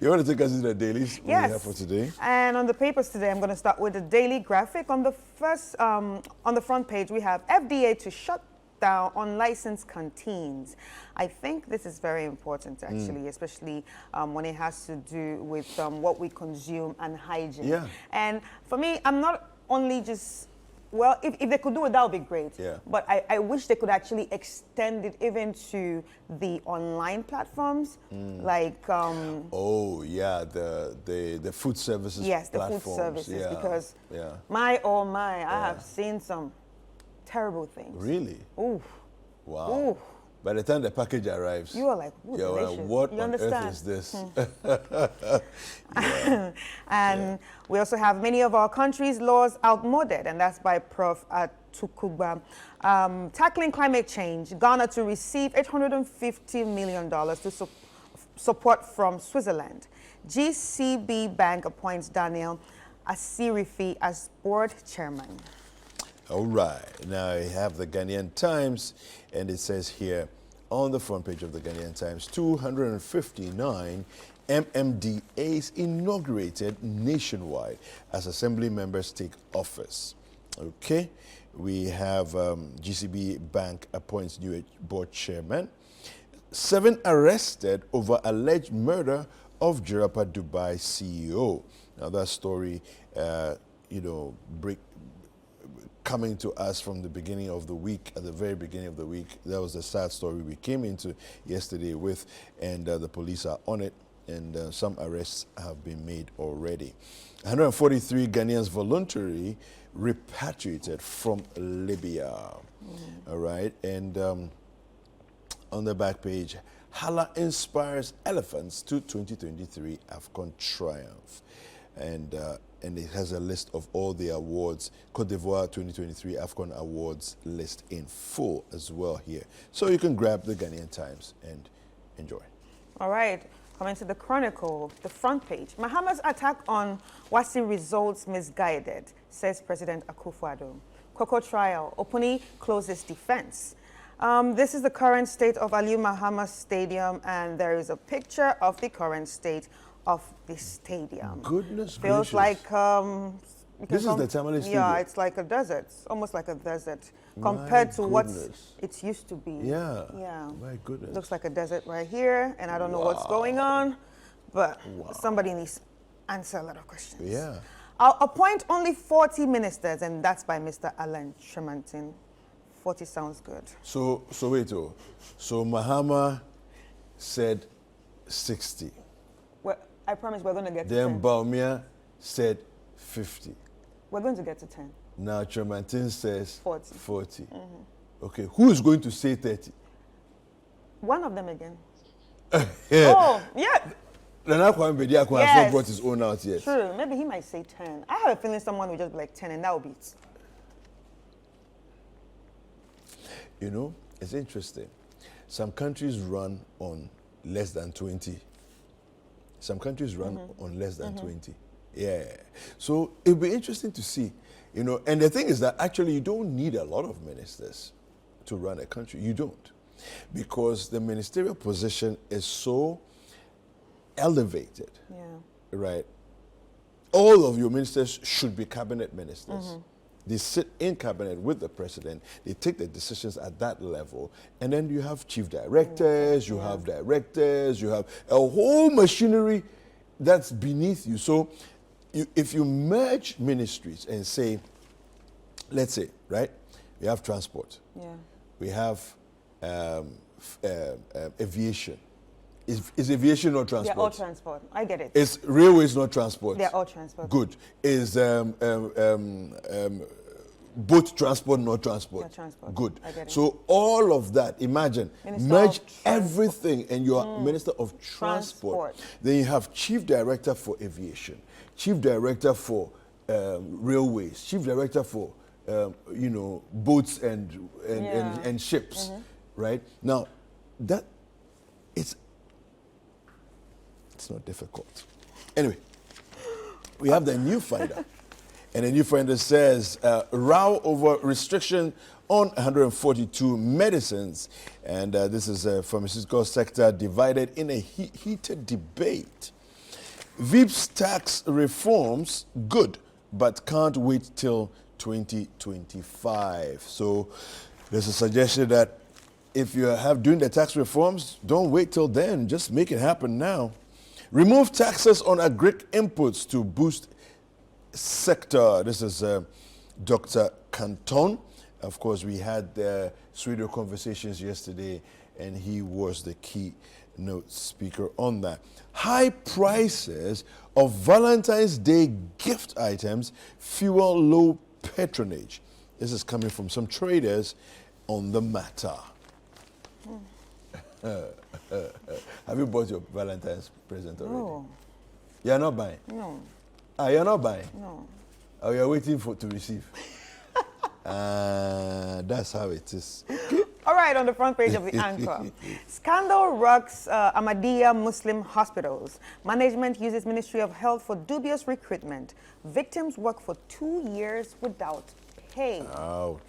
You want to take us into the dailies? Yes. We have for today? And on the papers today, I'm going to start with the daily graphic. On the first, on the front page, we have FDA to shut down unlicensed canteens. I think this is very important, actually, especially when it has to do with what we consume and hygiene. Yeah. And for me, I'm not only just, well, if they could do it, that would be great. Yeah. But I wish they could actually extend it even to the online platforms, like... oh, yeah, the food services yes, the platforms. food services, yeah. because yeah. I have seen some terrible things. Really? Ooh. Wow. Ooh. By the time the package arrives, You are like, ooh, you're like, delicious. what You on understand? earth is this? And we also have many of our country's laws outmoded, and that's by Prof. Tukugba. Tackling climate change, Ghana to receive $850 million to support from Switzerland. GCB Bank appoints Daniel Asirifi as board chairman. All right. Now I have the Ghanaian Times, and it says here on the front page of the Ghanaian Times, 259 MMDAs inaugurated nationwide as assembly members take office. Okay. We have GCB Bank appoints new board chairman. 7 arrested over alleged murder of Jirapa Dubai CEO. Now that story, coming to us from the beginning of the week, at the very beginning of the week. That was a sad story we came into yesterday with, and the police are on it, and some arrests have been made already. 143 Ghanaians voluntarily repatriated from Libya. All right, and on the back page, Hala inspires elephants to 2023 AFCON triumph. And it has a list of all the awards, Cote d'Ivoire 2023 AFCON awards list in full as well here. So you can grab the Ghanaian Times and enjoy. All right, coming to the Chronicle, the front page. Mahama's attack on Wasi results misguided, says President Akufo-Addo. Koko trial, Opuni closes defense. This is the current state of Aliyu Mahama Stadium, and there is a picture of the current state of the stadium. Goodness Feels gracious. like this is the Tamale Stadium. Yeah, it's like a desert. It's almost like a desert compared to what it used to be. Yeah. Yeah. My goodness. Looks like a desert right here, and I don't know what's going on, but somebody needs to answer a lot of questions. Yeah. I'll appoint only 40 ministers, and that's by Mr. Alan Tremontin. 40 sounds good. So wait, so Mahama said 60. Well, I promise we're going to get to Then 10. Baumia said 50. We're going to get to 10. Now Tremontin says 40. 40. Okay, who is going to say 30? One of them again. Yeah. Oh, yeah. Nana Kwame Bediako has not brought his own out yet. True. Maybe he might say 10. I have a feeling someone will just be like 10, and that will be it. You know, it's interesting. Some countries run on less than 20. Some countries run on less than 20. Yeah. So it'll be interesting to see, you know, and the thing is that actually you don't need a lot of ministers to run a country. You don't. Because the ministerial position is so elevated. Yeah. Right? All of your ministers should be cabinet ministers. They sit in cabinet with the president. They take the decisions at that level. And then you have chief directors, you have directors, you have a whole machinery that's beneath you. So if you merge ministries and say, let's say, right, we have transport. Yeah. We have aviation. Is aviation not transport? They're all transport. I get it. Is railways not transport? They're all transport. Good. Is boat transport not transport? They're transport. Good. I get it. So all of that, imagine, Minister merge of everything and you are Minister of Transport. Then you have Chief Director for Aviation, Chief Director for Railways, Chief Director for, boats and ships, right? Now, that, it's not difficult. Anyway, we have the new finder. And the new finder says, row over restriction on 142 medicines. And this is a pharmaceutical sector divided in a heated debate. VIP's tax reforms, good, but can't wait till 2025. So there's a suggestion that if you have doing the tax reforms, don't wait till then. Just make it happen now. Remove taxes on agric inputs to boost sector. This is Dr. Canton. Of course, we had the radio conversations yesterday, and he was the keynote speaker on that. High prices of Valentine's Day gift items fuel low patronage. This is coming from some traders on the matter. Have you bought your Valentine's present already? No. You're not buying? No. You're not buying? No. Oh, you're waiting to receive? That's how it is. All right, on the front page of the Anchor. Scandal rocks Ahmadiyya Muslim hospitals. Management uses Ministry of Health for dubious recruitment. Victims work for 2 years without pay. Ouch.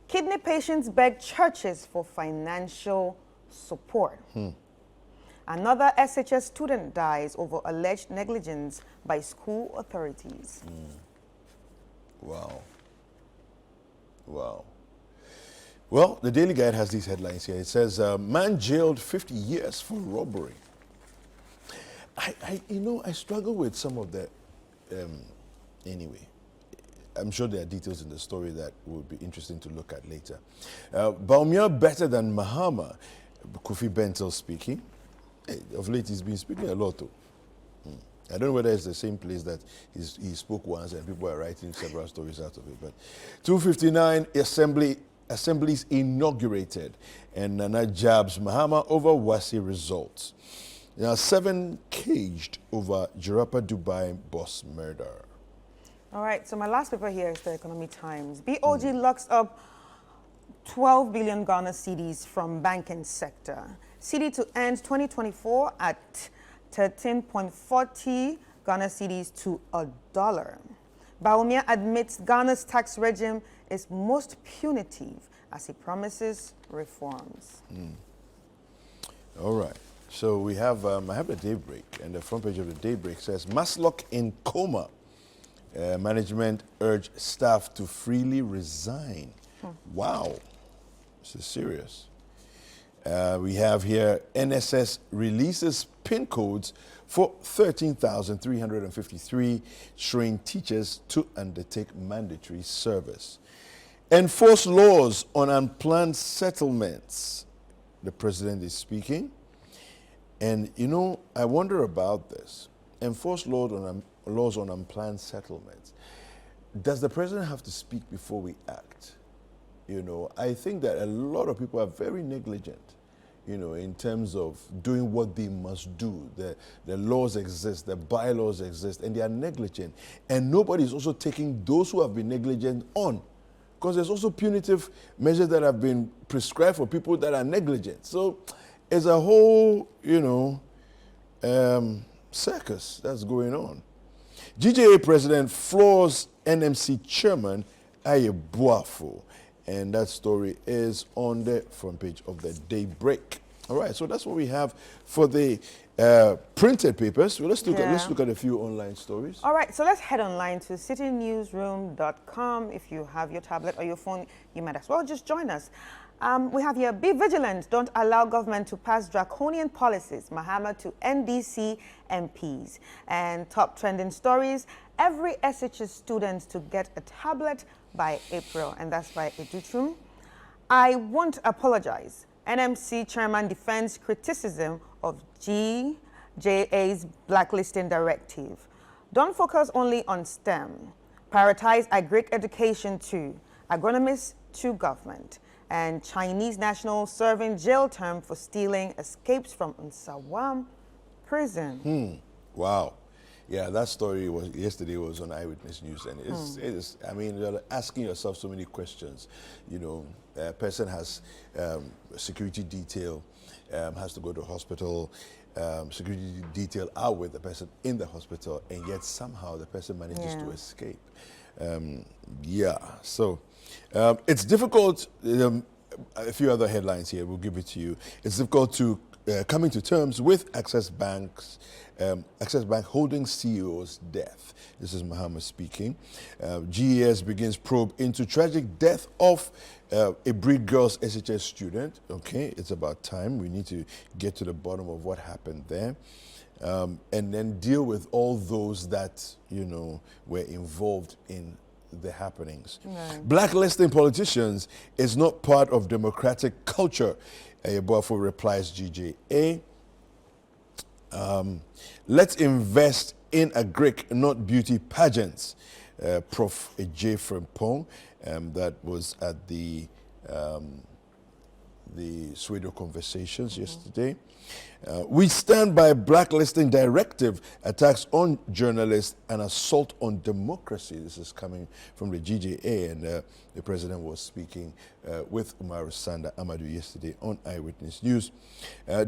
Kidney patients beg churches for financial support. Another SHS student dies over alleged negligence by school authorities. Wow. Wow. Well, the Daily Guide has these headlines here. It says, man jailed 50 years for robbery. I struggle with some of the, anyway. I'm sure there are details in the story that would be interesting to look at later. Baumia better than Mahama, Kofi Bentel speaking. Hey, of late, he's been speaking a lot, too. I don't know whether it's the same place that he spoke once and people are writing several stories out of it. But 259 assemblies inaugurated, and Nana jabs Mahama over Wasi results. Now 7 caged over Jarapa Dubai boss murder. All right, so my last paper here is the Economy Times. BOG locks up 12 billion Ghana cedis from banking sector. Citi to end 2024 at 13.40 Ghana cedis to $1. Baumia admits Ghana's tax regime is most punitive as he promises reforms. All right. So we have, I have the Daybreak, and the front page of the Daybreak says, Maslock in coma. Management urged staff to freely resign. Wow. This is serious. We have here, NSS releases PIN codes for 13,353 trained teachers to undertake mandatory service. Enforce laws on unplanned settlements. The president is speaking. And, you know, I wonder about this. Enforce laws on unplanned settlements. Does the president have to speak before we act? You know, I think that a lot of people are very negligent, you know, in terms of doing what they must do. The laws exist, the bylaws exist, and they are negligent. And nobody is also taking those who have been negligent on, because there's also punitive measures that have been prescribed for people that are negligent. So it's a whole, you know, circus that's going on. GJA president floors NMC chairman Aye Boafo. And that story is on the front page of the Daybreak. All right, so that's what we have for the printed papers. Well, let's look at a few online stories. All right, so let's head online to citynewsroom.com. If you have your tablet or your phone, you might as well just join us. We have here, be vigilant, don't allow government to pass draconian policies. Mahama to NDC MPs. And top trending stories, every SHS student to get a tablet by April, and that's by Edutrum. I won't apologize. NMC chairman defends criticism of GJA's blacklisting directive. Don't focus only on STEM. Prioritize agric education too. Agronomists to government. And Chinese national serving jail term for stealing escapes from Nsawam prison. Wow. Yeah, that story yesterday was on Eyewitness News, and it's I mean, you're asking yourself so many questions. You know, a person has security detail, has to go to hospital, security detail out with the person in the hospital, and yet somehow the person manages to escape. So it's difficult. A few other headlines here, we'll give it to you. It's difficult to coming to terms with Access Bank Holdings CEO's death. This is Muhammad speaking. GES begins probe into tragic death of a Breed Girls SHS student. Okay, it's about time. We need to get to the bottom of what happened there. And then deal with all those that, were involved in the happenings. Right. Blacklisting politicians is not part of democratic culture, Ayeboafo replies GJA. Let's invest in agric, not beauty pageants. Prof. J. Frimpong, that was at the Swedo Conversations yesterday. We stand by blacklisting directive, attacks on journalists and assault on democracy. This is coming from the GJA, and the president was speaking with Umar Sanda Amadou yesterday on Eyewitness News.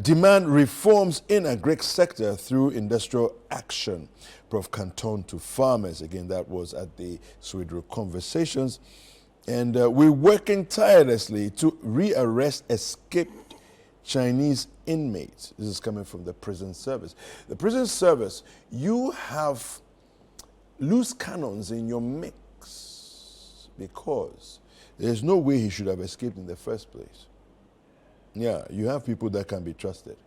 Demand reforms in agric sector through industrial action. Prof. Canton to farmers. Again, that was at the Swedo Conversations. And we're working tirelessly to rearrest escaped Chinese inmates. This is coming from the prison service. The prison service, you have loose cannons in your mix because there's no way he should have escaped in the first place. Yeah, you have people that can be trusted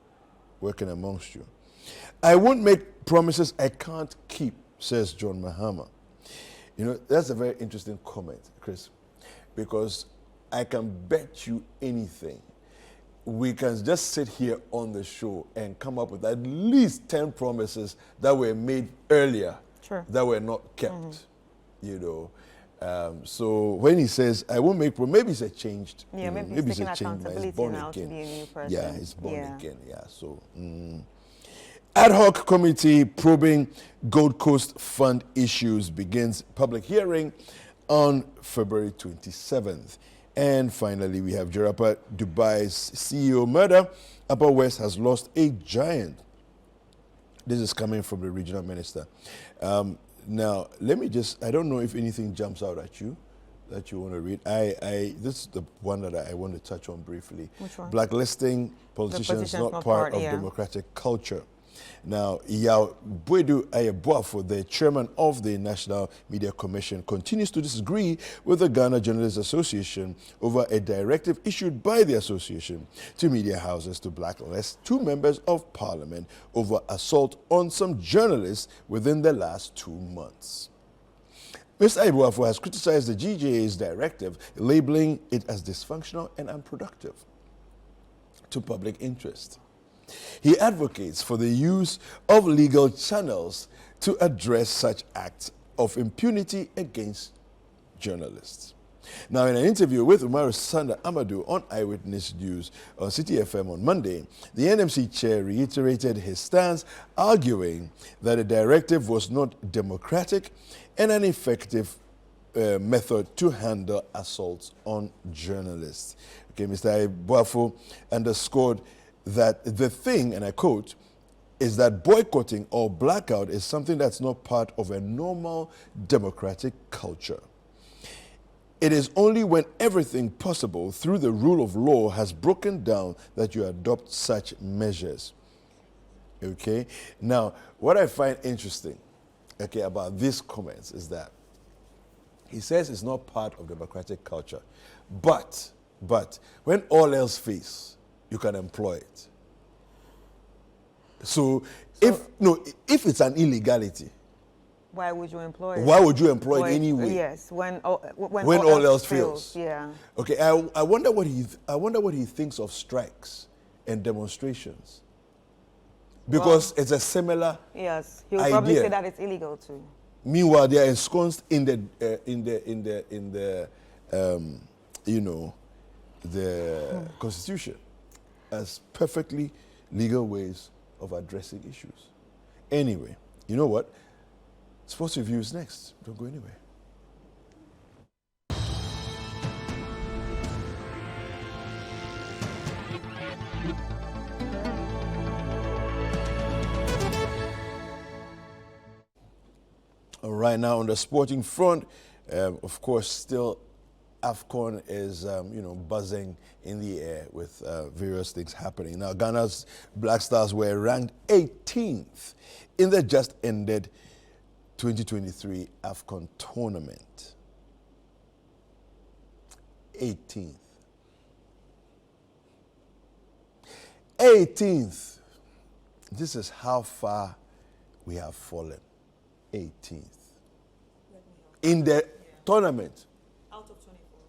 working amongst you. I won't make promises I can't keep, says John Mahama. That's a very interesting comment, Chris, because I can bet you anything. We can just sit here on the show and come up with at least 10 promises that were made earlier that were not kept, So when he says, I won't make promises, maybe it's a changed. Yeah, maybe he's taking accountability now to be a new person. Yeah, he's born again, So, ad hoc committee probing Gold Coast Fund issues begins public hearing on February 27th. And finally, we have Jarapa Dubai's CEO murder. Upper West has lost a giant. This is coming from the regional minister. Now, let me I don't know if anything jumps out at you that you want to read. This is the one that I want to touch on briefly. Which one? Blacklisting politicians not part of democratic culture. Now, Yao Bwedu Ayeboafo, the chairman of the National Media Commission, continues to disagree with the Ghana Journalists Association over a directive issued by the association to media houses to blacklist 2 members of parliament over assault on some journalists within the last 2 months. Mr. Ayeboafo has criticized the GJA's directive, labeling it as dysfunctional and unproductive to public interest. He advocates for the use of legal channels to address such acts of impunity against journalists. Now, in an interview with Umar Sanda Amadou on Eyewitness News on Citi FM on Monday, the NMC chair reiterated his stance, arguing that the directive was not democratic and an effective method to handle assaults on journalists. Okay, Mr. Ayeboafo underscored that the thing, and I quote, is that boycotting or blackout is something that's not part of a normal democratic culture. It is only when everything possible through the rule of law has broken down that you adopt such measures. Okay? Now, what I find interesting, about these comments is that he says it's not part of democratic culture, but when all else fails, you can employ it. So if it's an illegality, why would you employ it? Why would you employ it anyway? Yes, when all else fails. Yeah. Okay, I wonder what he thinks of strikes and demonstrations, because it's a similar. Yes, he will probably say that it's illegal too. Meanwhile, they are ensconced in the Constitution as perfectly legal ways of addressing issues. Anyway, you know what? Sports Review is next. Don't go anywhere. All right, now on the sporting front, of course, still AFCON is, buzzing in the air with various things happening. Now, Ghana's Black Stars were ranked 18th in the just ended 2023 AFCON tournament. 18th. 18th. This is how far we have fallen. 18th. In the tournament. Out of 24.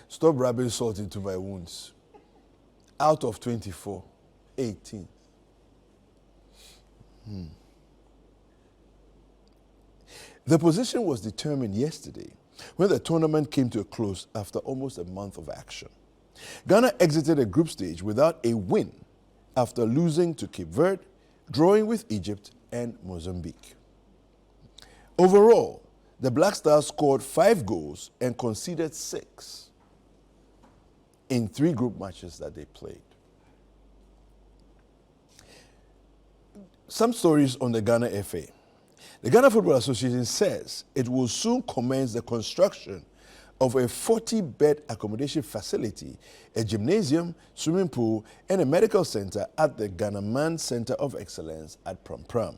Stop rubbing salt into my wounds. Out of 24. 18th. The position was determined yesterday when the tournament came to a close after almost a month of action. Ghana exited a group stage without a win after losing to Cape Verde, drawing with Egypt and Mozambique. Overall, the Black Stars scored 5 goals and conceded 6 in 3 group matches that they played. Some stories on the Ghana FA. The Ghana Football Association says it will soon commence the construction of a 40-bed accommodation facility, a gymnasium, swimming pool, and a medical center at the Ghana Man Center of Excellence at Pram Pram,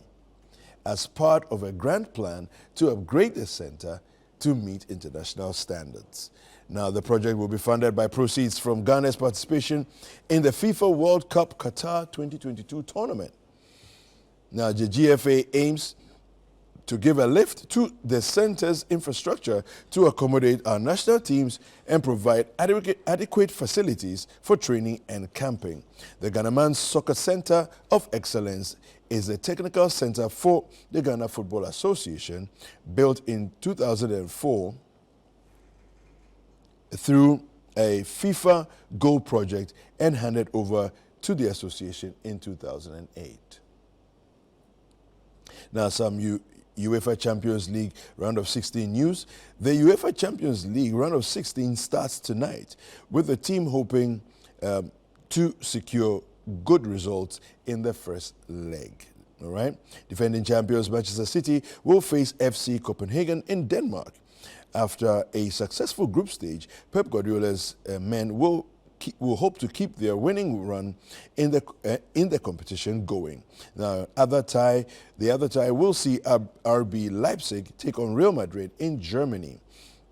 as part of a grand plan to upgrade the center to meet international standards. Now, the project will be funded by proceeds from Ghana's participation in the FIFA World Cup Qatar 2022 tournament. Now, the GFA aims to give a lift to the center's infrastructure to accommodate our national teams and provide adequate facilities for training and camping. The Ghana Man's Soccer Center of Excellence is a technical center for the Ghana Football Association, built in 2004 through a FIFA Gold project and handed over to the association in 2008. Now, some UEFA Champions League round of 16 news. The UEFA Champions League round of 16 starts tonight, with the team hoping to secure good results in the first leg. All right. Defending champions Manchester City will face FC Copenhagen in Denmark. After a successful group stage, Pep Guardiola's men will hope to keep their winning run in the competition going. Now, the other tie will see RB Leipzig take on Real Madrid in Germany.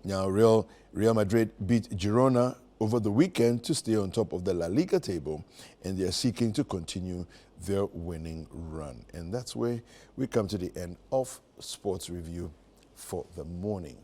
Now, Real Madrid beat Girona over the weekend to stay on top of the La Liga table, and they are seeking to continue their winning run. And that's where we come to the end of Sports Review for the morning.